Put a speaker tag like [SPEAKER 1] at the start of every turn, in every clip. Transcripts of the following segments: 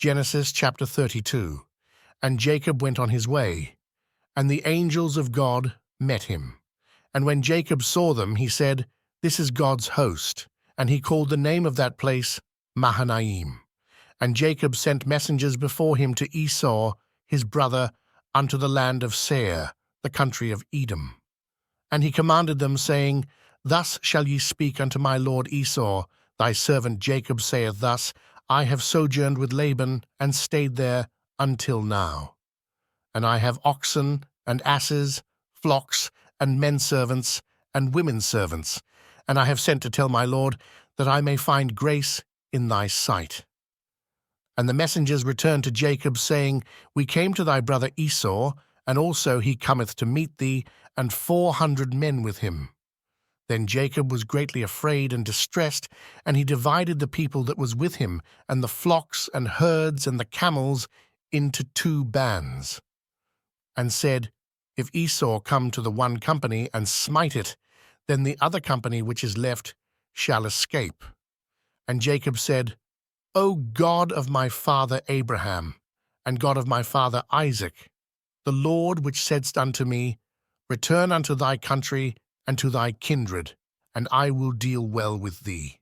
[SPEAKER 1] Genesis chapter 32. And Jacob went on his way, and the angels of God met him. And when Jacob saw them, he said, "This is God's host." And he called the name of that place Mahanaim. And Jacob sent messengers before him to Esau, his brother, unto the land of Seir, the country of Edom. And he commanded them, saying, Thus shall ye speak unto my lord Esau, thy servant Jacob saith thus, I have sojourned with Laban, and stayed there until now. And I have oxen, and asses, flocks, and menservants, and womenservants, and I have sent to tell my lord, that I may find grace in thy sight. And the messengers returned to Jacob, saying, We came to thy brother Esau, and also he cometh to meet thee, and 400 men with him. Then Jacob was greatly afraid and distressed, and he divided the people that was with him, and the flocks and herds and the camels, into 2 bands, and said, If Esau come to the one company and smite it, then the other company which is left shall escape. And Jacob said, O God of my father Abraham, and God of my father Isaac, the Lord which saidst unto me, Return unto thy country and to thy kindred, and I will deal well with thee.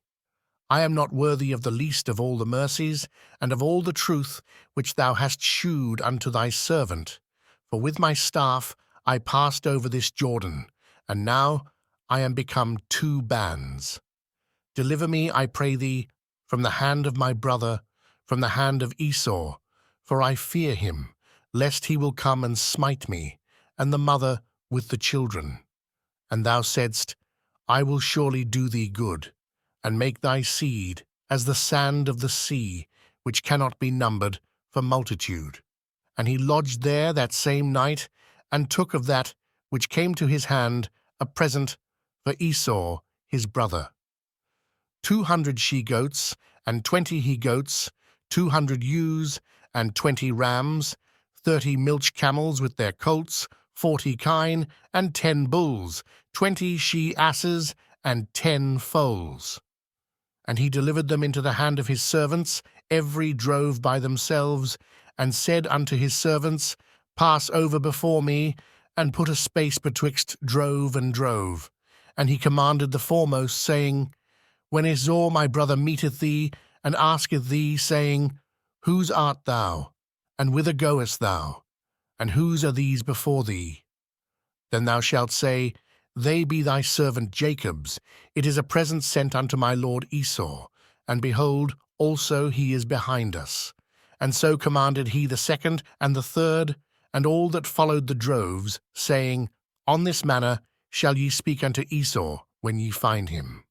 [SPEAKER 1] I am not worthy of the least of all the mercies, and of all the truth which thou hast shewed unto thy servant. For with my staff I passed over this Jordan, and now I am become 2 bands. Deliver me, I pray thee, from the hand of my brother, from the hand of Esau, for I fear him, lest he will come and smite me, and the mother with the children. And thou saidst, I will surely do thee good, and make thy seed as the sand of the sea, which cannot be numbered for multitude. And he lodged there that same night, and took of that which came to his hand a present for Esau his brother. 200 she-goats, and 20 he-goats, 200 ewes, and 20 rams, 30 milch camels with their colts, 40 kine, and 10 bulls, 20 she-asses, and 10 foals. And he delivered them into the hand of his servants, every drove by themselves, and said unto his servants, Pass over before me, and put a space betwixt drove and drove. And he commanded the foremost, saying, When Esau my brother meeteth thee, and asketh thee, saying, Whose art thou, and whither goest thou, and whose are these before thee? Then thou shalt say, They be thy servant Jacob's. It is a present sent unto my lord Esau, and behold, also he is behind us. And so commanded he the second and the third, and all that followed the droves, saying, On this manner shall ye speak unto Esau when ye find him.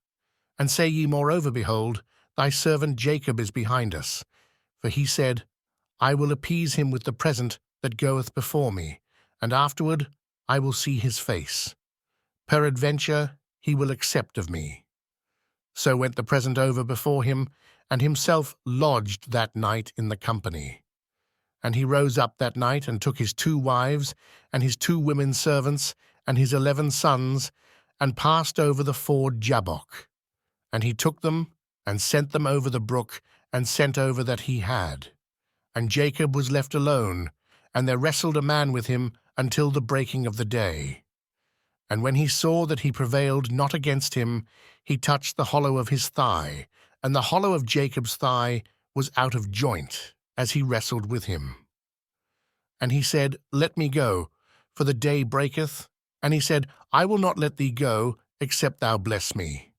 [SPEAKER 1] And say ye moreover, Behold, thy servant Jacob is behind us. For he said, I will appease him with the present that goeth before me, and afterward I will see his face. Peradventure he will accept of me. So went the present over before him, and himself lodged that night in the company. And he rose up that night, and took his 2 wives, and his 2 women servants, and his 11 sons, and passed over the ford Jabbok. And he took them, and sent them over the brook, and sent over that he had. And Jacob was left alone, and there wrestled a man with him until the breaking of the day. And when he saw that he prevailed not against him, he touched the hollow of his thigh, and the hollow of Jacob's thigh was out of joint, as he wrestled with him. And he said, Let me go, for the day breaketh. And he said, I will not let thee go, except thou bless me.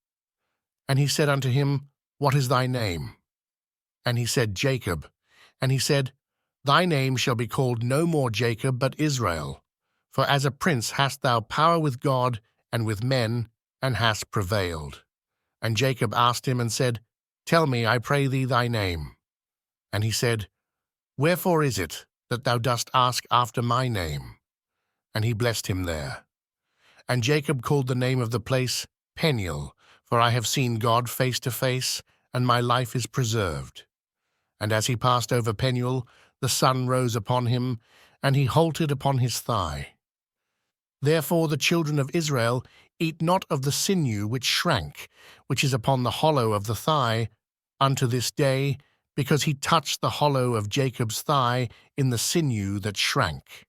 [SPEAKER 1] And he said unto him, What is thy name? And he said, Jacob. And he said, Thy name shall be called no more Jacob, but Israel. For as a prince hast thou power with God and with men, and hast prevailed. And Jacob asked him and said, Tell me, I pray thee, thy name. And he said, Wherefore is it that thou dost ask after my name? And he blessed him there. And Jacob called the name of the place Peniel, for I have seen God face to face, and my life is preserved. And as he passed over Peniel, the sun rose upon him, and he halted upon his thigh. Therefore the children of Israel eat not of the sinew which shrank, which is upon the hollow of the thigh, unto this day, because he touched the hollow of Jacob's thigh in the sinew that shrank.